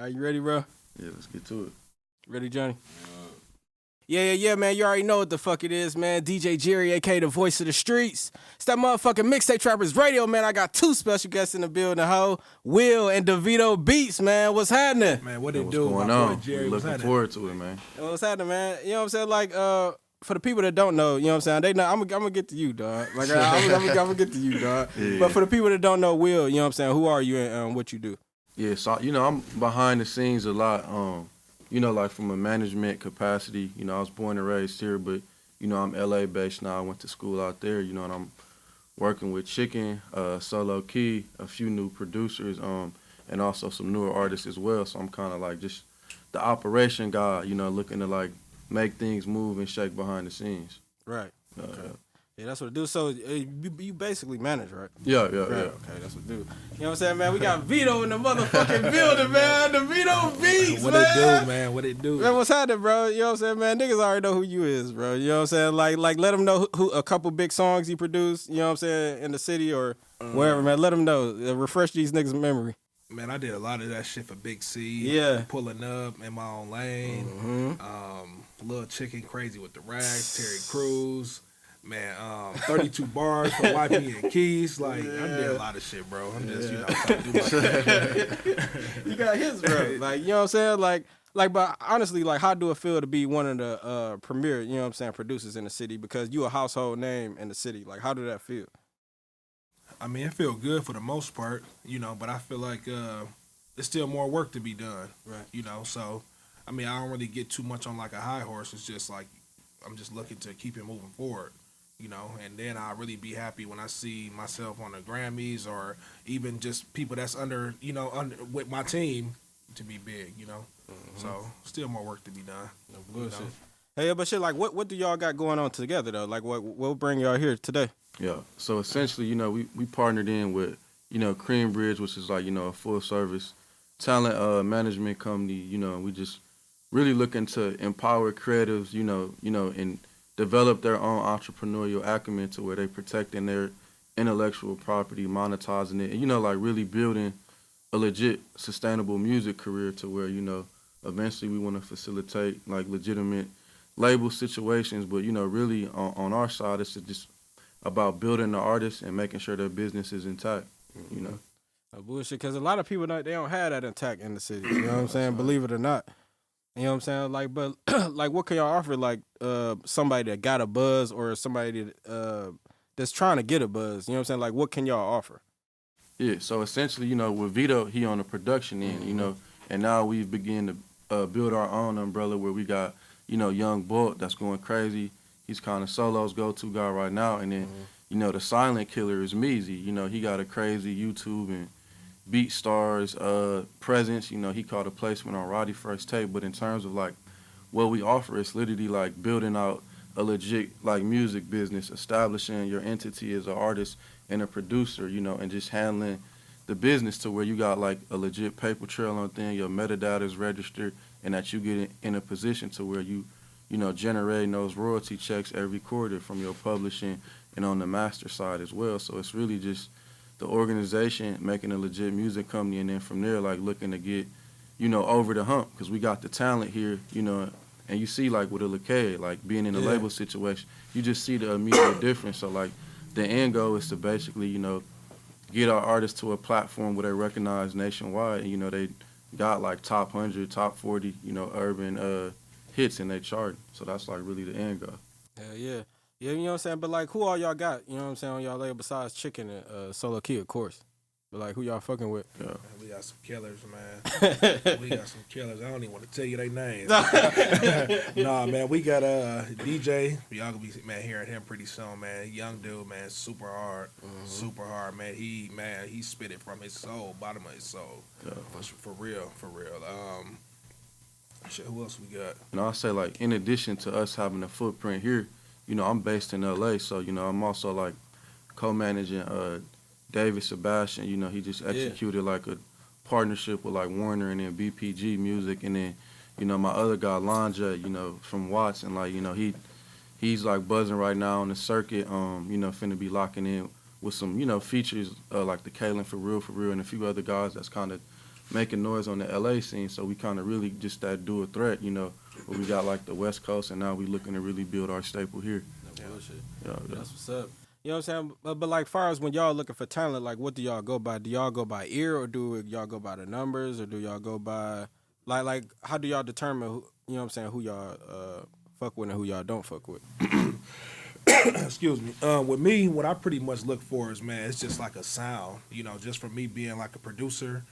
right, you ready, bro? Yeah, let's get to it. Ready, Johnny? Yeah, man. You already know what the fuck it is, man. DJ Jerry, a.k.a. the voice of the streets. It's that motherfucking Mixtape Trappers Radio, man. I got two special guests in the building, ho. Will and Devito Beatz, man. What's happening? Man, what it What's do? going on? We're looking forward to it, man. What's happening, man? You know what I'm saying? Like, for the people that don't know, you know what I'm saying? They know. I'm gonna get to you, dog. Like, I'm gonna get to you, dog. Yeah. But for the people that don't know Will, you know what I'm saying? Who are you and what you do? Yeah, so, I'm behind the scenes a lot, like from a management capacity. I was born and raised here, but, I'm LA-based now. I went to school out there, and I'm working with Chicken, Solo Key, a few new producers, and also some newer artists as well. So I'm kind of like just the operation guy, looking to like make things move and shake behind the scenes. Right. Okay. Yeah, that's what it do. So you basically manage, right? Yeah. Okay, that's what it do. You know what I'm saying, man? We got Vito in the motherfucking building, man. Devito Beatz, what man. What it do, man? What it do? Man, what's happening, bro? You know what I'm saying, man? Niggas already know who you is, bro. You know what I'm saying? Like let them know who a couple big songs you produced, you know what I'm saying, in the city or wherever, man. Let them know. Refresh these niggas' memory. Man, I did a lot of that shit for Vic C. Yeah. Pulling up in my own lane. Little Chicken, Crazy with the Rags, Terry Crews. Man, 32 bars for YP and Keys. Like, I did a lot of shit, bro. I'm just, trying to do my thing. You got hits, bro. Like, you know what I'm saying? Like, but honestly, like, how do it feel to be one of the premier, you know what I'm saying, producers in the city? Because you a household name in the city. Like, how did that feel? I mean, it feel good for the most part, but I feel like there's still more work to be done. Right. So, I mean, I don't really get too much on like a high horse. It's just like, I'm just looking to keep it moving forward. And then I'll really be happy when I see myself on the Grammys or even just people that's under with my team to be big, So, still more work to be done. No bullshit. Hey, but shit, like, what do y'all got going on together, though? Like, what bring y'all here today? Yeah, so essentially, we partnered in with, Cream Bridge, which is like, a full-service talent management company, and we just really looking to empower creatives, and develop their own entrepreneurial acumen to where they protecting their intellectual property, monetizing it, and, like really building a legit sustainable music career to where, eventually we want to facilitate like legitimate label situations. But, really on our side, it's just about building the artists and making sure their business is intact, No bullshit, because a lot of people, they don't have that intact in the city, you know what I'm saying? Believe it or not. You know what I'm saying? Like, but like, what can y'all offer? Like, somebody that got a buzz or somebody that, that's trying to get a buzz. You know what I'm saying? Like, what can y'all offer? Yeah. So essentially, with Vito, he on the production end, and now we've begun to build our own umbrella where we got, Young Bolt that's going crazy. He's kind of Solo's go-to guy right now, and then, the silent killer is Meezy. He got a crazy YouTube and Beat Stars presence. He caught a placement on Roddy First Tape. But in terms of like what we offer, it's literally like building out a legit like music business, establishing your entity as an artist and a producer, and just handling the business to where you got like a legit paper trail on thing, your metadata is registered, and that you get in a position to where you generating those royalty checks every quarter from your publishing and on the master side as well. So it's really just the organization making a legit music company, and then from there, like looking to get, over the hump, because we got the talent here, and you see like with a Lacade, like being in a label situation, you just see the immediate difference. So like the end goal is to basically, get our artists to a platform where they recognize nationwide, and they got like top 100, top 40, urban hits in their chart. So that's like really the end goal. Hell yeah. Yeah, you know what I'm saying? But, like, who all y'all got, you know what I'm saying, on y'all label besides Chicken and Solo Key, of course? But, like, who y'all fucking with? Yeah. Man, we got some killers, man. We got some killers. I don't even want to tell you their names. Nah, man, we got DJ. Y'all gonna be, man, hearing him pretty soon, man. Young dude, man, super hard. Super hard, man. He spit it from his soul, bottom of his soul. Yeah. For real. Shit, who else we got? And I'll say, like, in addition to us having a footprint here, I'm based in LA, so, I'm also, like, co-managing David Sebastian. He just executed, like, a partnership with, like, Warner and then BPG Music. And then, my other guy, Lanja, from Watts. And, like, he's, like, buzzing right now on the circuit, finna be locking in with some, features like the Kalen For Real, and a few other guys that's kind of making noise on the LA scene. So we kind of really just that dual threat, you know, where we got like the West Coast, and now we looking to really build our staple here. No bullshit. Yeah. That's what's up. You know what I'm saying? But like, far as when y'all looking for talent, like, what do y'all go by? Do y'all go by ear, or do y'all go by the numbers, or do y'all go by like how do y'all determine who, you know what I'm saying, who y'all fuck with and who y'all don't fuck with? Excuse me. With me, what I pretty much look for is, man, it's just like a sound. You know, just for me being like a producer,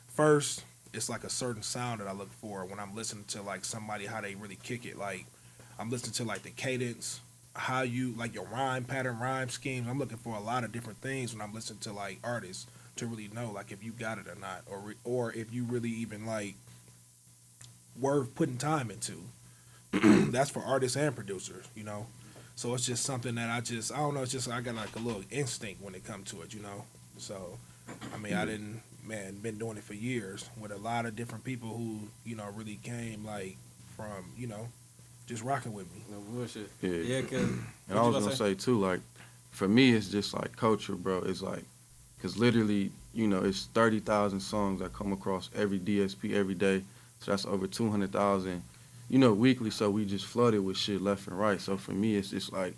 first, it's like a certain sound that I look for when I'm listening to like somebody, how they really kick it. Like, I'm listening to like the cadence, how you like your rhyme pattern, rhyme schemes. I'm looking for a lot of different things when I'm listening to like artists to really know like if you got it or not, or if you really even like worth putting time into. That's for artists and producers, you know. So it's just something that I don't know. It's just I got like a little instinct when it comes to it, you know. So I mean, been doing it for years with a lot of different people who, you know, really came like from, you know, just rocking with me. No bullshit. Yeah. Cause And I was gonna say too, like, for me, it's just like culture, bro. It's like, cause literally, you know, it's 30,000 songs that come across every DSP every day. So that's over 200,000, you know, weekly. So we just flooded with shit left and right. So for me, it's just like,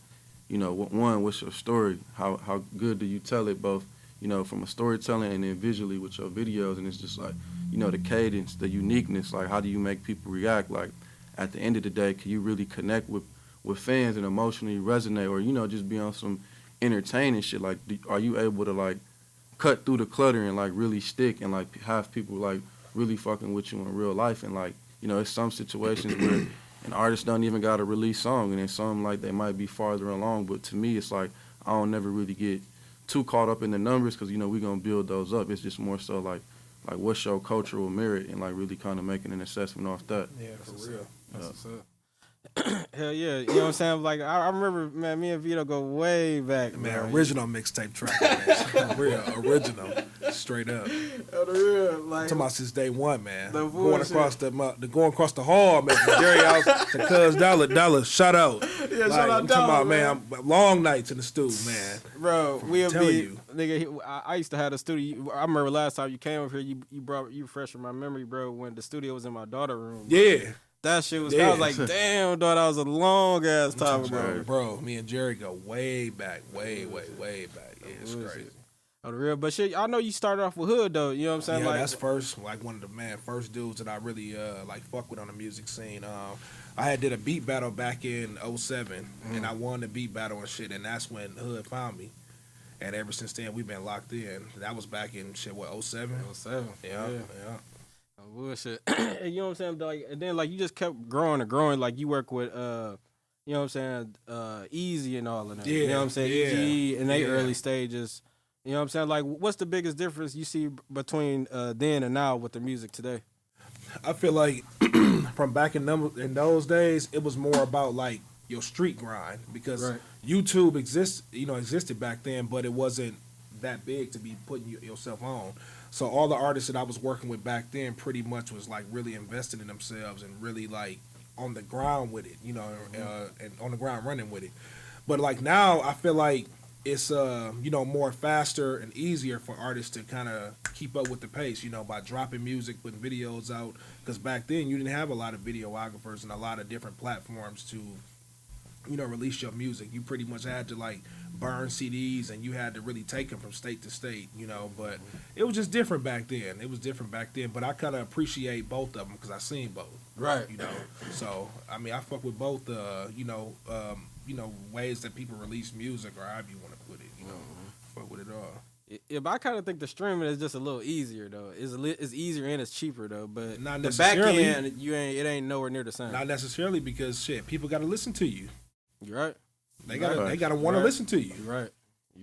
you know, one, what's your story? How good do you tell it, both, you know, from a storytelling and then visually with your videos? And it's just like, you know, the cadence, the uniqueness, like how do you make people react? Like, at the end of the day, can you really connect with fans and emotionally resonate, or, you know, just be on some entertaining shit? Like, are you able to like cut through the clutter and like really stick and like have people like really fucking with you in real life? And like, you know, it's some situations where an artist don't even got a release song, and then some like they might be farther along. But to me, it's like I don't never really get too caught up in the numbers, because, you know, we gonna build those up. It's just more so like what's your cultural merit, and like really kind of making an assessment off that. Yeah, for real. That's what's up. Hell yeah, you know what I'm saying? Like, I remember, man, me and Vito go way back, Man, original mixtape track, man. Real original, straight up. Oh, the real, like, I'm talking about since day one, man. The Going across the hall, making Jerry House to Cuz Dollar, shout out. Yeah, Like, shout out I'm talking Dollar, about, man, long nights in the stew, man. bro, we'll telling be, you. nigga. I used to have the studio. I remember last time you came up here, you refreshed my memory, bro. When the studio was in my daughter's room. Yeah. That shit was. Yeah. I was like, damn, dog, that was a long ass time ago. Bro, me and Jerry go way back, way back. Yeah, it's crazy. Oh, the real, but shit, I know you started off with Hood though. You know what I'm saying? Yeah, like, that's first, like one of the first dudes that I really like fuck with on the music scene. I had did a beat battle back in 07, and I won the beat battle and shit, and that's when Hood found me. And ever since then, we've been locked in. That was back in shit, what, 07? 07. Yeah. Oh, bullshit. You know what I'm saying? Like, and then like you just kept growing and growing. Like you work with you know what I'm saying, Easy and all of that. Yeah, You know what I'm saying? yeah, EG in their yeah. early stages. You know what I'm saying? Like, what's the biggest difference you see between then and now with the music today? I feel like from back in those days, it was more about like your street grind, because Right. YouTube existed back then, but it wasn't that big to be putting yourself on. So all the artists that I was working with back then pretty much was like really invested in themselves and really like on the ground with it, you know, and on the ground running with it. But like now, I feel like it's you know, more faster and easier for artists to kind of keep up with the pace, you know, by dropping music, putting videos out. Because back then you didn't have a lot of videographers and a lot of different platforms to, you know, release your music. You pretty much had to like burn CDs, and you had to really take them from state to state, you know. But it was just different back then. But I kind of appreciate both of them because I seen both. Right. You know. So I mean, I fuck with both. You know, ways that people release music, or however you want to put it. You know, fuck with it all. Yeah, but I kind of think the streaming is just a little easier though. It's easier and it's cheaper though. But Not the back necessarily. end, it ain't nowhere near the same. Not necessarily, because shit, people got to listen to you. You're right. They gotta want to listen to you. You're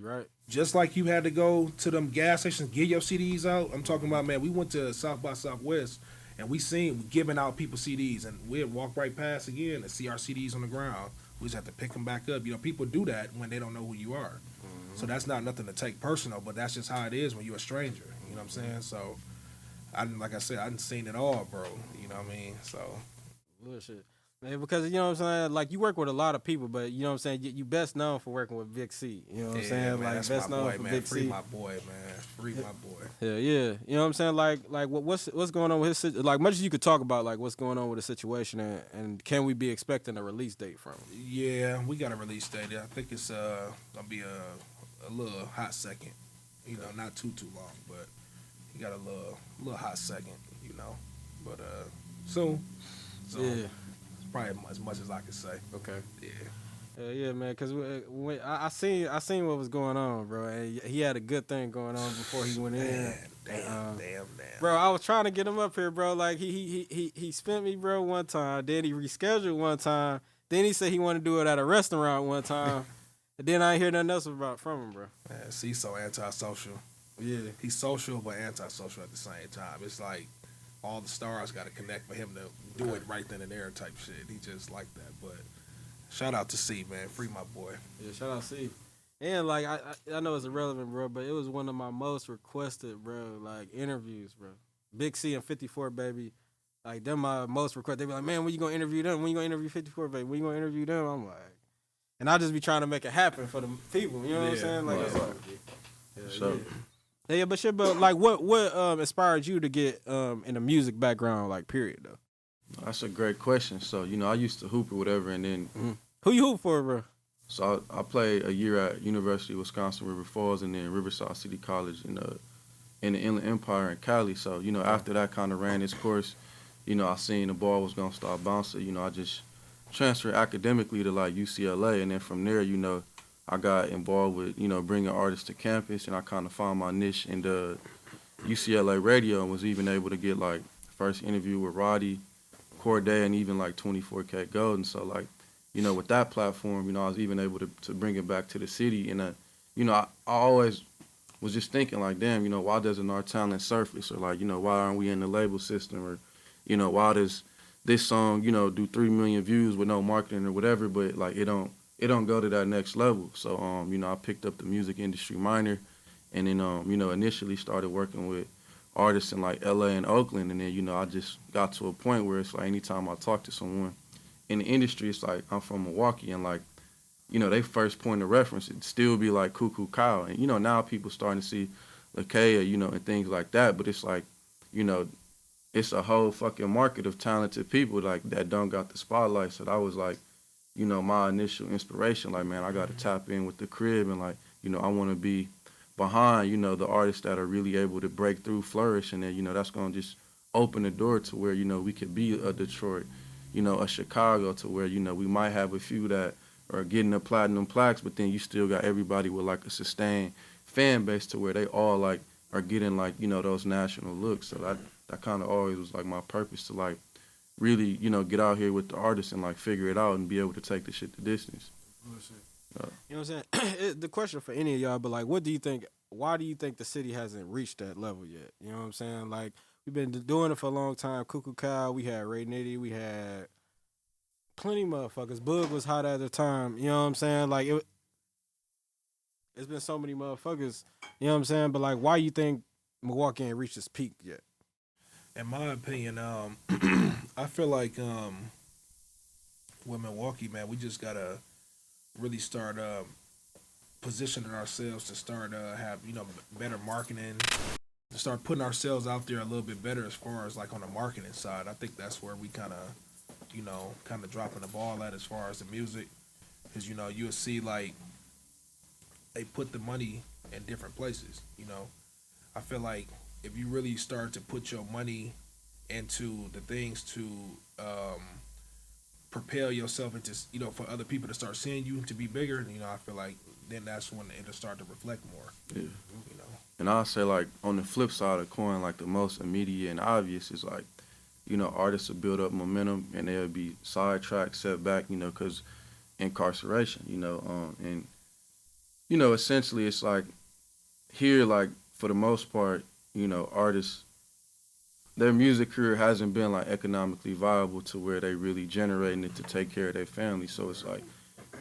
right. Just like you had to go to them gas stations, get your CDs out. I'm talking about, man, we went to South by Southwest and we seen giving out people CDs, and we'd walk right past again and see our CDs on the ground. We just have to pick them back up. You know, people do that when they don't know who you are. So that's not nothing to take personal, but that's just how it is when you're a stranger. You know what I'm saying? So, like I said, I done seen it all, bro. You know what I mean? So. Bullshit. Man, because you know what I'm saying, like you work with a lot of people, but you know what I'm saying, you best known for working with Vic C. You know what I'm saying, Man, like that's best my known boy, for man. Vic Free C. my boy, man. Free my boy. Yeah, yeah. You know what I'm saying, like what's going on with his like much as you could talk about like what's going on with the situation and can we be expecting a release date from him? Yeah, we got a release date. I think it's gonna be a little hot second. You know, not too long, but he got a little hot second. You know, but soon. So Yeah. it's probably as much as I can say. Okay. Yeah. Yeah, man. Because when I seen what was going on, bro. And he had a good thing going on before he went in. Man, And, damn. bro, I was trying to get him up here, bro. Like he spent me, bro, one time. Then he rescheduled one time. Then he said he wanted to do it at a restaurant one time. And then I ain't hear nothing else from him, bro. Man, he's so antisocial. Yeah. He's social but antisocial at the same time. It's like all the stars got to connect for him to do it right then and there type shit. He just like that. But shout out to C, man. Free my boy. Yeah, shout out C. And like I know it's irrelevant, bro, but it was one of my most requested, bro, like interviews, bro. Big C and 54 baby, like them my most requested. They be like, man, when you gonna interview them? When you gonna interview 54 baby? When you gonna interview them? I'm like, and I just be trying to make it happen for the people. You know what I'm saying? Like, So yeah, but shit, but like, what inspired you to get in the music background, like, period though? that's a great question. So I used to hoop or whatever, and then Who you hoop for, bro? so I played a year at University of Wisconsin River Falls, and then Riverside City College in the Inland Empire in Cali. So after that kind of ran its course, I seen the ball was gonna start bouncing. I just transferred academically to like UCLA, and then from there, I got involved with bringing artists to campus, and I kind of found my niche in the UCLA radio, and was even able to get like first interview with Roddy, Corday, and even like 24K Golden. So like, with that platform, I was even able to bring it back to the city. And I always was just thinking like, damn, why doesn't our talent surface? Or like, why aren't we in the label system? Or, why does this song, do 3 million views with no marketing or whatever, but like it don't go to that next level. So I picked up the music industry minor, and then initially started working with artists in like LA and Oakland, and then I just got to a point where it's like anytime I talk to someone in the industry, it's like I'm from Milwaukee, and like they first point of reference it'd still be like Cuckoo Kyle, and now people starting to see Lakea, and things like that, but it's like it's a whole fucking market of talented people like that don't got the spotlight. So that was like my initial inspiration, like, man, I got to tap in with the crib, and like I want to be behind the artists that are really able to break through, flourish, and then that's going to just open the door to where we could be a Detroit, a Chicago, to where we might have a few that are getting the platinum plaques, but then you still got everybody with like a sustained fan base to where they all like are getting like those national looks. So that kind of always was like my purpose, to like really get out here with the artists and like figure it out and be able to take the shit the distance. You know what I'm saying? The question for any of y'all, but like, what do you think? Why do you think the city hasn't reached that level yet? You know what I'm saying? Like, we've been doing it for a long time. Cuckoo Kyle, we had Ray Nitty, we had plenty of motherfuckers. Boog was hot at the time. You know what I'm saying? Like, it's been so many motherfuckers. You know what I'm saying? But like, why you think Milwaukee ain't reached its peak yet? In my opinion, I feel like with Milwaukee, man, we just gotta really start positioning ourselves to start have better marketing, to start putting ourselves out there a little bit better as far as like on the marketing side. I think that's where we kind of dropping the ball at as far as the music, because you'll see like they put the money in different places. I feel like if you really start to put your money into the things to propel yourself into, for other people to start seeing you to be bigger, I feel like then that's when it'll start to reflect more. Yeah. And I'll say, like, on the flip side of the coin, like the most immediate and obvious is like, artists will build up momentum and they'll be sidetracked, set back, because incarceration, and essentially it's like here, like for the most part, artists, their music career hasn't been like economically viable to where they really generating it to take care of their family. So it's like,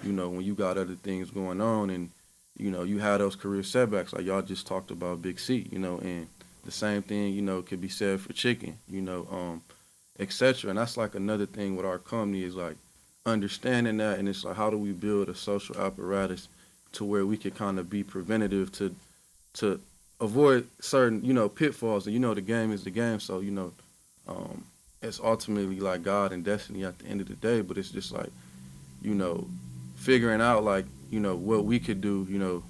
when you got other things going on and, you had those career setbacks, like y'all just talked about Big C, and the same thing, could be said for Chicken, etc. And that's like another thing with our company is like understanding that, and it's like how do we build a social apparatus to where we can kind of be preventative to avoid certain pitfalls. And the game is the game, so um, it's ultimately like God and destiny at the end of the day. But it's just like you know figuring out like what we could do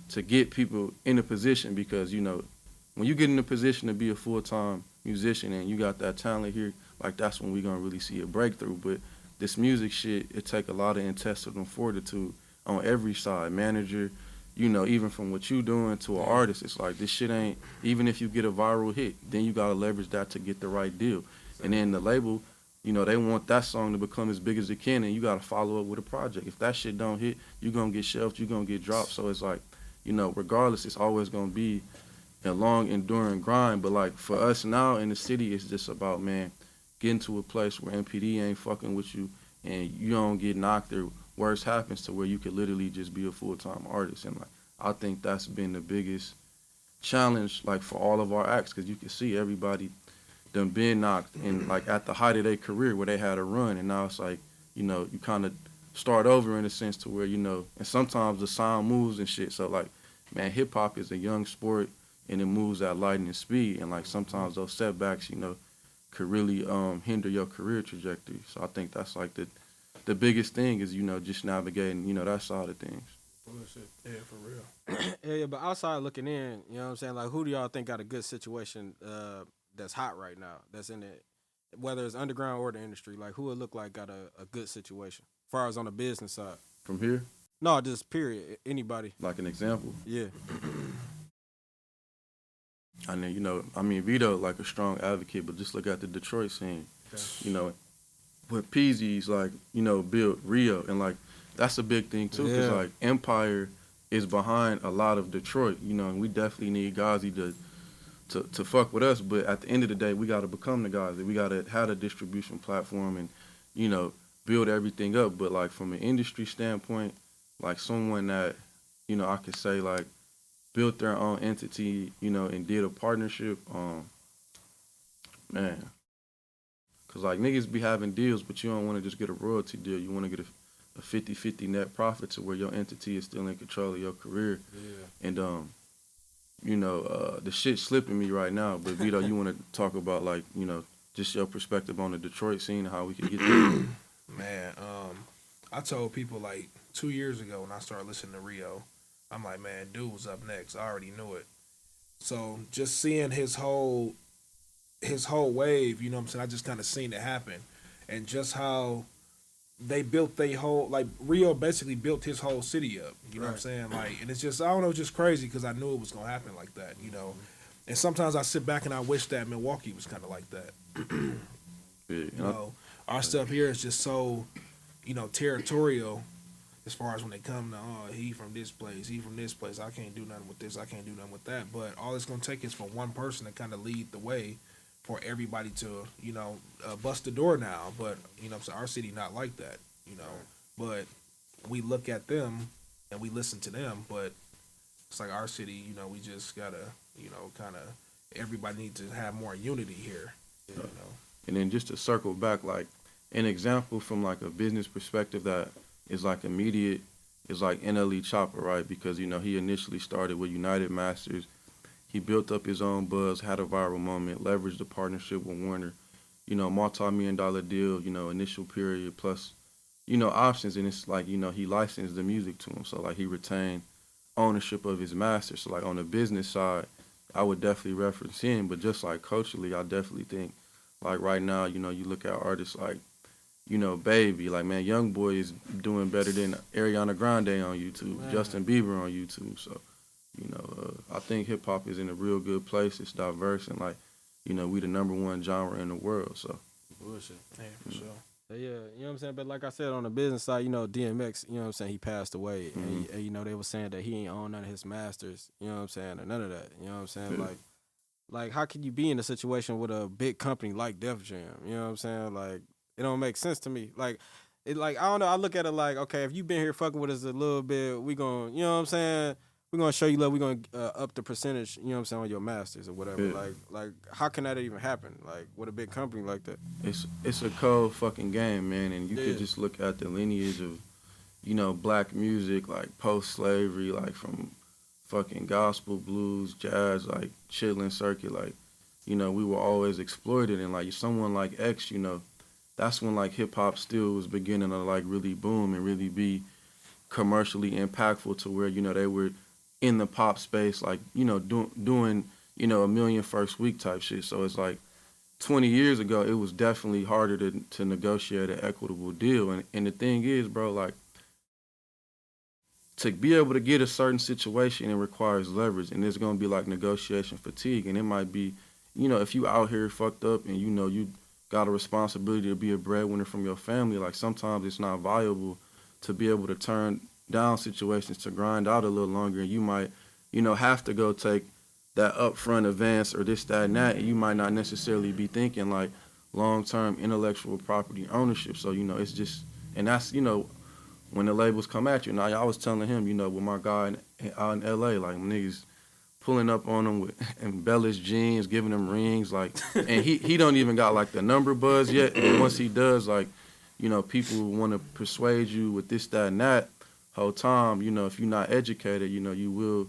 to get people in a position, because when you get in a position to be a full-time musician and you got that talent here, like that's when we gonna really see a breakthrough. But this music shit, it take a lot of intestinal fortitude on every side, manager, even from what you doing to an artist. It's like this shit ain't, even if you get a viral hit, then you gotta leverage that to get the right deal. And then the label, they want that song to become as big as it can, and you gotta follow up with a project. If that shit don't hit, you gonna get shelved, you gonna get dropped. So it's like, regardless, it's always gonna be a long enduring grind. But like for us now in the city, it's just about, man, getting to a place where MPD ain't fucking with you and you don't get knocked or worse happens, to where you could literally just be a full-time artist. And like I think that's been the biggest challenge like for all of our acts, because you can see everybody done been knocked and like at the height of their career where they had a run, and now it's like you kind of start over in a sense to where and sometimes the sound moves and shit. So like, man, hip-hop is a young sport and it moves at lightning speed, and like sometimes those setbacks could really hinder your career trajectory. So I think that's like the biggest thing is just navigating that side of things. Bullshit. Yeah, for real. Yeah, but outside looking in, you know what I'm saying? Like, who do y'all think got a good situation that's hot right now? That's in it, whether it's underground or the industry. Like, who would look like got a good situation, as far as on the business side? From here, No, just period. Anybody. like an example. Yeah. I mean, Vito like a strong advocate, but just look at the Detroit scene. Okay. With Peasy's like built Rio, and like that's a big thing too, because like Empire is behind a lot of Detroit, and we definitely need Ghazi to fuck with us. But at the end of the day, we got to become the Ghazi. We got to have a distribution platform and build everything up. But like from an industry standpoint, like someone that I could say like built their own entity, and did a partnership, man. Cause like niggas be having deals, but you don't want to just get a royalty deal. You want to get a 50-50 net profit to where your entity is still in control of your career. Yeah. And the shit's slipping me right now. But Vito, you want to talk about like just your perspective on the Detroit scene and how we can get there? Man, I told people like 2 years ago when I started listening to Rio, I'm like, man, dude was up next. I already knew it. So just seeing his whole wave, you know what I'm saying? I just kind of seen it happen, and just how they built their whole, like Rio basically built his whole city up. You know what I'm saying? Like, and it's just, I don't know, just crazy because I knew it was gonna happen like that. And sometimes I sit back and I wish that Milwaukee was kind of like that. Yeah, Our stuff here is just so, territorial. As far as when they come to, he from this place, I can't do nothing with this, I can't do nothing with that. But all it's gonna take is for one person to kind of lead the way for everybody to, bust the door now. But, so our city not like that, But we look at them and we listen to them, but it's like our city, we just gotta, kind of, everybody needs to have more unity here, And then just to circle back, like an example from like a business perspective that is like immediate is like NLE Chopper, right? Because he initially started with United Masters. He built up his own buzz, had a viral moment, leveraged the partnership with Warner, multi-million-dollar deal, initial period plus, options. And it's like, he licensed the music to him. So like he retained ownership of his master. So like on the business side, I would definitely reference him. But just like culturally, I definitely think like right now, you look at artists like, Baby, like, man, Young Boy is doing better than Ariana Grande on YouTube, man. Justin Bieber on YouTube. So, I think hip hop is in a real good place. It's diverse, and like, we the #1 genre in the world. So, bullshit. Yeah, for sure. Yeah, you know what I'm saying? But like I said, on the business side, DMX, you know what I'm saying, he passed away. Mm-hmm. And they were saying that he ain't own none of his masters, you know what I'm saying, or none of that. You know what I'm saying? Yeah. Like how can you be in a situation with a big company like Def Jam? You know what I'm saying? Like, it don't make sense to me. Like, I don't know, I look at it like, okay, if you been here fucking with us a little bit, we gon', you know what I'm saying? we're gonna show you love. We're gonna up the percentage. You know what I'm saying, on your masters or whatever. Yeah. Like how can that even happen? Like with a big company like that. It's a cold fucking game, man, and you Yeah. could just look at the lineage of, you know, black music, like post-slavery, like from fucking gospel, blues, jazz, like chitlin' circuit, like, you know, we were always exploited, and like someone like X, you know, that's when like hip hop still was beginning to like really boom and really be commercially impactful to where, you know, they were in the pop space, like, you know, doing, you know, a million first week type shit. So it's like 20 years ago, it was definitely harder to negotiate an equitable deal. And the thing is, bro, like, to be able to get a certain situation, it requires leverage, and there's gonna be like negotiation fatigue, and it might be, you know, if you out here fucked up and you know you got a responsibility to be a breadwinner from your family, like sometimes it's not viable to be able to turn down situations to grind out a little longer, and you might, you know, have to go take that upfront advance or this, that, and that, and you might not necessarily be thinking like long-term intellectual property ownership. So, you know, it's just, and that's, you know, when the labels come at you. Now, I was telling him, you know, with my guy out in L.A., like, niggas pulling up on him with embellished jeans, giving him rings, like, and he don't even got, like, the number buzz yet. And once he does, like, you know, people want to persuade you with this, that, and that whole time. You know, if you're not educated, you know, you will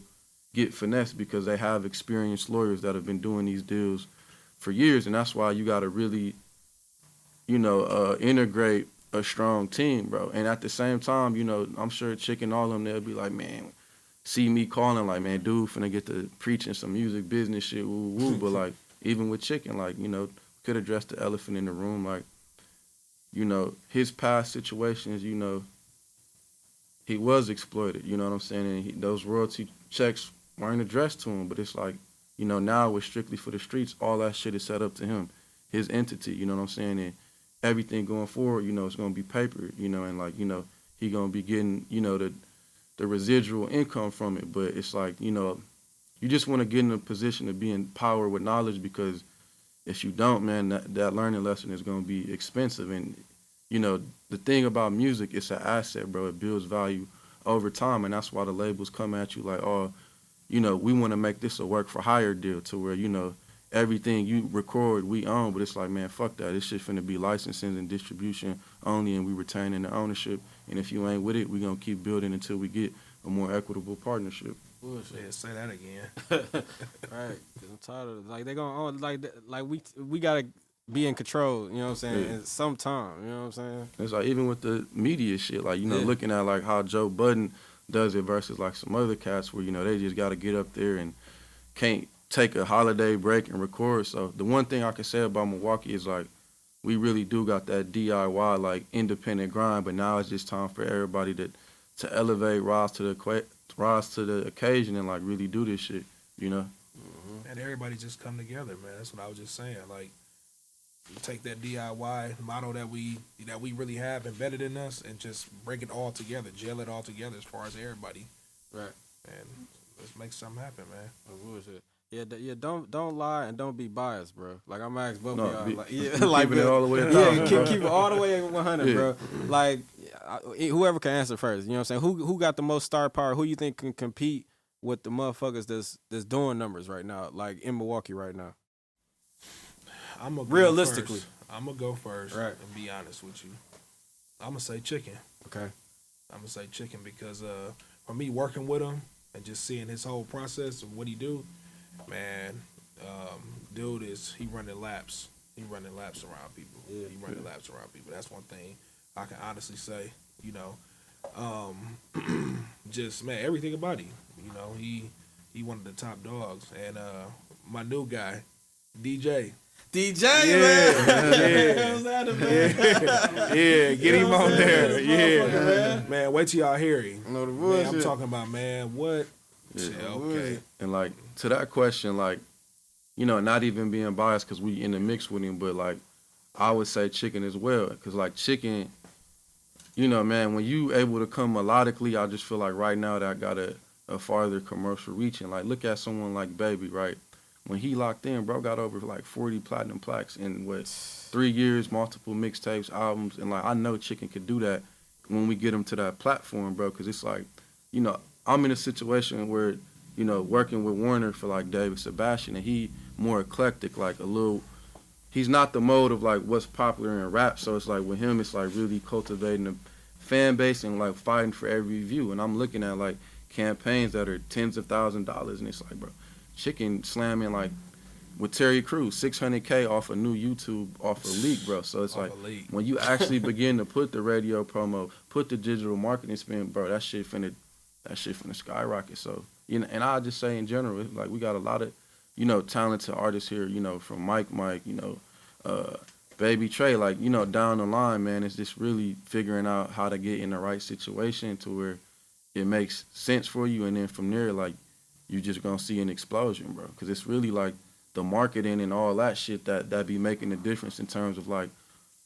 get finessed because they have experienced lawyers that have been doing these deals for years. And that's why you got to really, you know, integrate a strong team, bro. And at the same time, you know, I'm sure Chicken, all of them, they'll be like, man, see me calling, like, man, dude finna get to preaching some music business shit, woo, woo. But, like, even with Chicken, like, you know, could address the elephant in the room. Like, you know, his past situations, you know, he was exploited, you know what I'm saying? And those royalty checks weren't addressed to him. But it's like, you know, now it's strictly for the streets. All that shit is set up to him, his entity, you know what I'm saying? And everything going forward, you know, it's going to be paper, you know, and like, you know, he going to be getting, you know, the residual income from it. But it's like, you know, you just want to get in a position to be empowered with knowledge, because if you don't, man, that learning lesson is going to be expensive. And, you know, the thing about music, it's an asset, bro. It builds value over time. And that's why the labels come at you like, oh, you know, we want to make this a work for hire deal, to where, you know, everything you record, we own. But it's like, man, fuck that. This shit finna be licensing and distribution only, and we retaining the ownership. And if you ain't with it, we gonna keep building until we get a more equitable partnership. Yeah, say that again. Right. 'Cause I'm tired of, like, they gonna own, like we gotta be in control, you know what I'm saying? Yeah. At some time, you know what I'm saying? It's like, even with the media shit, like, you know, Yeah. looking at like how Joe Budden does it versus like some other cats where, you know, they just gotta get up there and can't take a holiday break and record. So the one thing I can say about Milwaukee is, like, we really do got that DIY, like, independent grind. But now it's just time for everybody to elevate, rise to the occasion, and like really do this shit, you know. And everybody just come together, man. That's what I was just saying. Like, you take that DIY motto that we really have embedded in us, and just bring it all together, gel it all together as far as everybody. Right. And let's make something happen, man. Bullshit. Yeah, don't lie and don't be biased, bro. Like, I'm asking both No, of y'all, be- like, yeah, keeping like, it all the way at yeah, 1,000, keep it all the way at 100, Yeah. bro. Like, whoever can answer first, you know what I'm saying? Who got the most star power? Who you think can compete with the motherfuckers that's doing numbers right now, like in Milwaukee right now? I'm gonna Realistically. I'm gonna go first, Right. and be honest with you. I'm gonna say Chicken. Okay. I'm gonna say Chicken because for me, working with him and just seeing his whole process of what he do, man, dude he running laps. He running laps around people. Yeah. He running laps around people. That's one thing I can honestly say. You know, just, man, everything about him. You know, he one of the top dogs. And my new guy, DJ. DJ, Yeah, man. Yeah, get him on there. Yeah. Man, wait till y'all hear him. No, the Man, bullshit. I'm talking about, man, what? Yeah. Yeah, okay. And like, to that question, like, you know, not even being biased because we in the mix with him, but like, I would say Chicken as well, because like Chicken, you know, man, when you able to come melodically, I just feel like right now that I got a farther commercial reach. And like, look at someone like Baby, right? When he locked in, bro got over like 40 platinum plaques in 3 years, multiple mixtapes, albums. And like, I know Chicken could do that when we get him to that platform, bro, because it's like, you know, I'm in a situation where, you know, working with Warner for like David Sebastian, and he more eclectic, like a little. He's not the mode of like what's popular in rap, so it's like with him, it's like really cultivating a fan base and like fighting for every view. And I'm looking at like campaigns that are tens of $1,000s, and it's like, bro, chicken slamming like with Terry Crews, 600K off a new YouTube off a leak, bro. So it's like when you actually begin to put the radio promo, put the digital marketing spin, bro, that shit finna skyrocket. So, you know, and I just say in general, like we got a lot of, you know, talented artists here, you know, from Mike, you know, Baby Trey, like, you know, down the line, man, it's just really figuring out how to get in the right situation to where it makes sense for you, and then from there, like, you just gonna see an explosion, bro. Because it's really like the marketing and all that shit that be making the difference in terms of like,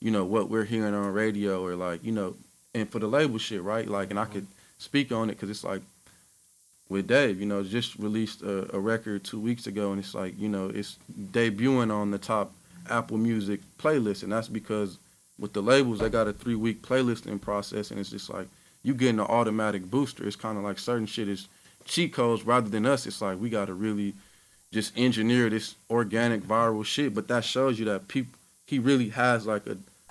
you know, what we're hearing on radio or like, you know, and for the label shit, right? Like, and I could speak on it because it's like with Dave, you know, just released a record 2 weeks ago, and it's like, you know, it's debuting on the top Apple Music playlist, and that's because with the labels, they got a 3-week playlisting process, and it's just like you getting an automatic booster. It's kind of like certain shit is cheat codes rather than us. It's like we got to really just engineer this organic viral shit, but that shows you that he really has like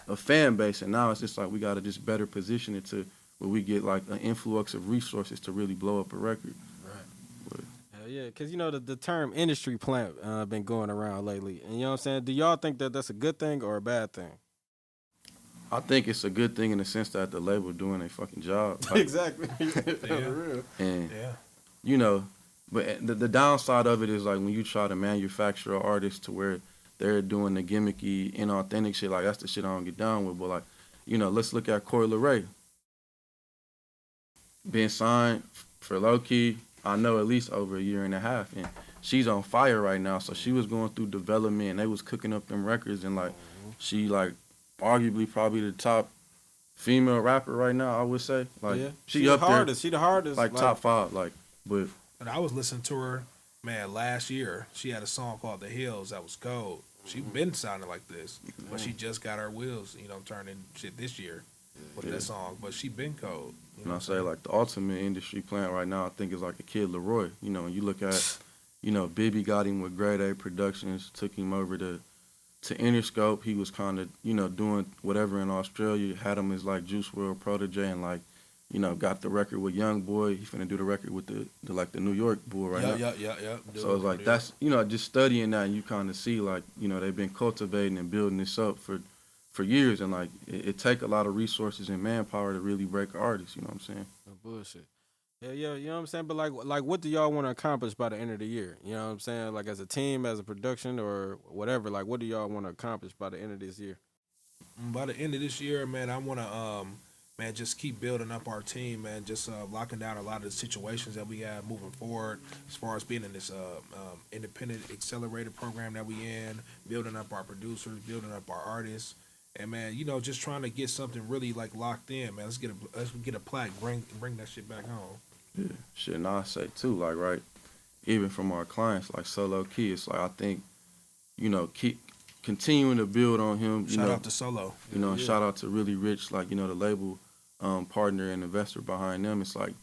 a fan base, and now it's just like we got to just better position it to where we get like an influx of resources to really blow up a record. Yeah, because, you know, the term industry plant been going around lately. And, you know what I'm saying? Do y'all think that that's a good thing or a bad thing? I think it's a good thing in the sense that the label doing a fucking job. Like, exactly. Yeah. And, you know, but the downside of it is like when you try to manufacture an artist to where they're doing the gimmicky, inauthentic shit, like that's the shit I don't get down with. But like, you know, let's look at Coi Leray. Being signed for Low Key, I know at least over 1.5 years, and she's on fire right now. So she was going through development, and they was cooking up them records, and like she like arguably probably the top female rapper right now, I would say. Like she up the hardest. She the hardest. Like top 5. Like, but and I was listening to her, man, last year. She had a song called The Hills that was cold. She been sounding like this, but she just got her wheels, you know, turning shit this year with that song. But she been cold. You know, I say like the ultimate industry plant right now, I think is like a Kid Leroy. You know, you look at, you know, Bibby got him with Grade A Productions, took him over to Interscope. He was kind of, you know, doing whatever in Australia, had him as like Juice WRLD protege, and like, you know, got the record with Young Boy. He finna do the record with the New York bull right now. Yeah. So it's like that's, you know, just studying that, and you kind of see like, you know, they've been cultivating and building this up for years, and like it take a lot of resources and manpower to really break an artist. You know what I'm saying? No bullshit. Yeah, you know what I'm saying? But like what do y'all want to accomplish by the end of the year? You know what I'm saying? Like as a team, as a production, or whatever. Like what do y'all want to accomplish by the end of this year? By the end of this year, man, I want to man, just keep building up our team, man. Just locking down a lot of the situations that we have moving forward, as far as being in this independent accelerator program that we in, building up our producers, building up our artists. And man, you know, just trying to get something really like locked in, man. Let's get a plaque, bring that shit back home. Yeah, shit. And I say too, like right, even from our clients, like Solo Key, it's like I think, you know, keep continuing to build on him. Shout out to Solo. You know, shout out to Really Rich, like, you know, the label partner and investor behind them. It's like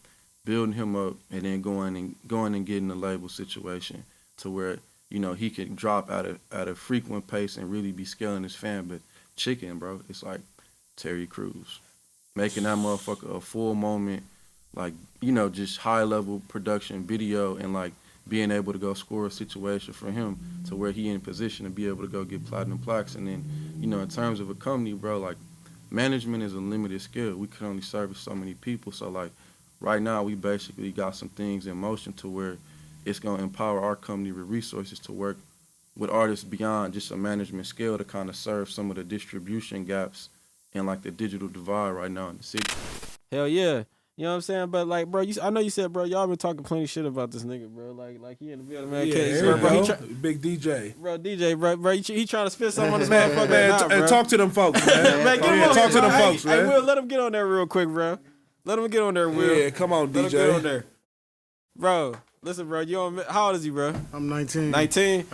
building him up and then going and getting the label situation to where, you know, he can drop at a frequent pace and really be scaling his fan. But Chicken, bro, it's like Terry Crews, making that motherfucker a full moment, like, you know, just high level production video, and like being able to go score a situation for him to where he in position to be able to go get platinum plaques. And then, you know, in terms of a company, bro, like management is a limited skill. We can only service so many people. So like right now we basically got some things in motion to where it's gonna empower our company with resources to work with artists beyond just a management scale to kind of serve some of the distribution gaps and like the digital divide right now in the city. Hell yeah. You know what I'm saying? But like, bro, I know you said, bro, y'all been talking plenty shit about this nigga, bro. Like he in the building, man. Yeah, bro. Big DJ. Bro, DJ, bro, he trying to spit something on this motherfucker. Man, talk to them folks, man. Talk to them folks, man. Hey, Will, let him get on there real quick, bro. Let him get on there, Will. Yeah, come on, DJ. Let him get on there. Bro, listen, bro, how old is you, bro? I'm 19. 19?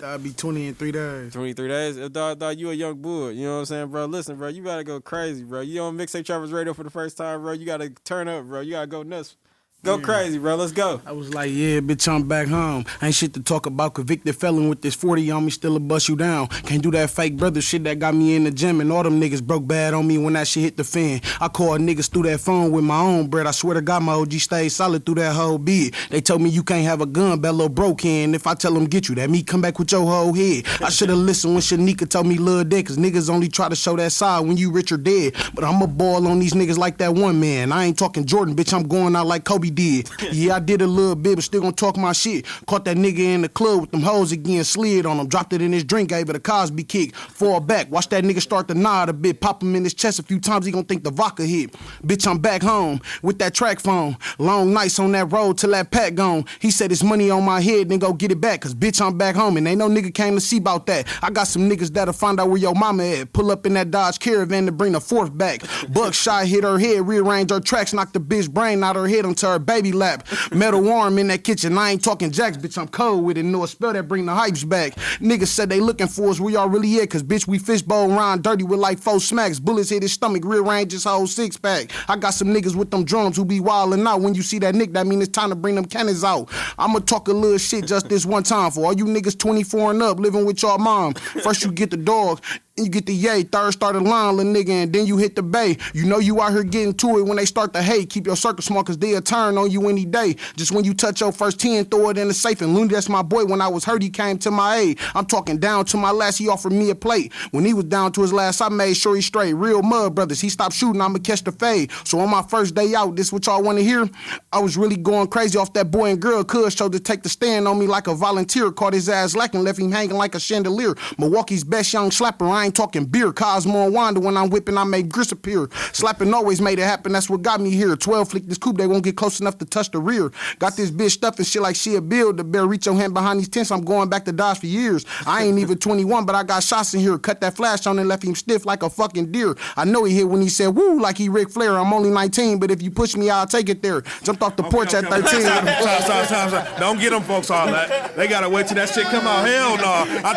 I'll be 20 in 3 days. 23 days? Dog, you a young boy. You know what I'm saying, bro? Listen, bro, you gotta go crazy, bro. You on Mixtape Travis Radio for the first time, bro. You gotta turn up, bro. You gotta go nuts. Go crazy, bro. Let's go. I was like, yeah, bitch, I'm back home. Ain't shit to talk about. Convicted felon with this 40 on me, still a bust you down. Can't do that fake brother shit that got me in the gym. And all them niggas broke bad on me when that shit hit the fan. I called niggas through that phone with my own bread. I swear to God, my OG stayed solid through that whole bid. They told me you can't have a gun, that little broke hand. If I tell them get you, that me come back with your whole head. I should've listened when Shanika told me lil' dead, cause niggas only try to show that side when you rich or dead. But I'ma ball on these niggas like that one man. I ain't talking Jordan, bitch, I'm going out like Kobe did. Yeah, I did a little bit, but still gonna talk my shit. Caught that nigga in the club with them hoes again, slid on him, dropped it in his drink, gave it a Cosby kick. Fall back, watch that nigga start to nod a bit, pop him in his chest a few times, he gon' think the vodka hit. Bitch, I'm back home with that track phone. Long nights on that road till that pack gone. He said it's money on my head, then go get it back, cause bitch, I'm back home, and ain't no nigga came to see about that. I got some niggas that'll find out where your mama at. Pull up in that Dodge Caravan to bring the fourth back. Buckshot hit her head, rearrange her tracks, knock the bitch brain out her head onto her baby lap. Metal arm in that kitchen, I ain't talking jacks, bitch, I'm cold with it. Know a spell that bring the hypes back. Niggas said they looking for us, where y'all really at? Cause bitch, we fishbowl round dirty with like 4 smacks. Bullets hit his stomach, rearrange his whole 6-pack. I got some niggas with them drums who be wildin' out. When you see that nick, that mean it's time to bring them cannons out. I'ma talk a little shit just this one time for all you niggas 24 and up living with y'all mom. First you get the dog, you get the yay, third start a line, little nigga, and then you hit the bay. You know you out here getting to it when they start to hate. Keep your circle small, cause they'll turn on you any day. Just when you touch your first 10, throw it in the safe. And Looney, that's my boy, when I was hurt, he came to my aid. I'm talking down to my last, he offered me a plate. When he was down to his last, I made sure he straight. Real mud brothers, he stopped shooting, I'ma catch the fade. So on my first day out, this what y'all wanna hear? I was really going crazy off that boy and girl, cuz showed to take the stand on me like a volunteer. Caught his ass lacking, left him hanging like a chandelier. Milwaukee's best young slapper, I ain't talking beer. Cosmo and Wanda, when I'm whipping, I make grits appear. Slapping always made it happen, that's what got me here. 12 flick this coupe, they won't get close enough to touch the rear. Got this bitch stuffing shit like she a build. The bear reach your hand behind these tents, I'm going back to Dodge for years. I ain't even 21, but I got shots in here. Cut that flash on and left him stiff like a fucking deer. I know he hit when he said woo like he Ric Flair. I'm only 19, but if you push me, I'll take it there. Jumped off the porch at 13. Stop. Don't get them folks all that. They gotta wait till that shit come out. Hell no. I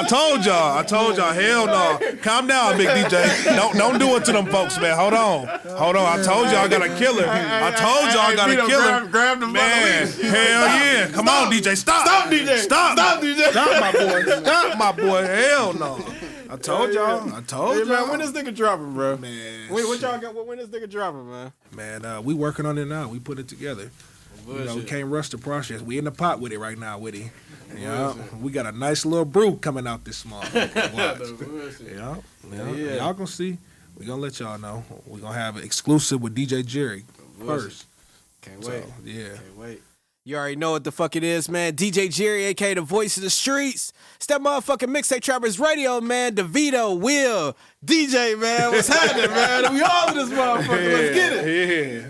told y'all. Hell no. Calm down, big DJ. Don't do it to them folks, man. Hold on. I told y'all I got a killer. Grab the man. Hell yeah. Come on, DJ. Stop, DJ. Stop, my boy. Stop, my boy. Hell no. I told y'all. Hey, man, when this nigga dropping, bro? Man. What y'all got? When this nigga dropping, man? Man, we working on it now. We put it together. You know, we can't rush the process. We in the pot with it right now, with it. Yeah, we got a nice little brew coming out this month. Yeah, y'all gonna see. We gonna let y'all know. We gonna have an exclusive with DJ Jerry first. Can't wait. Yeah, can't wait. You already know what the fuck it is, man. DJ Jerry, aka the voice of the streets. It's that motherfucking Mixtape Trappers Radio, man. Devito, Will, DJ, man. What's happening, man? We all in this motherfucker. Let's get it. Yeah.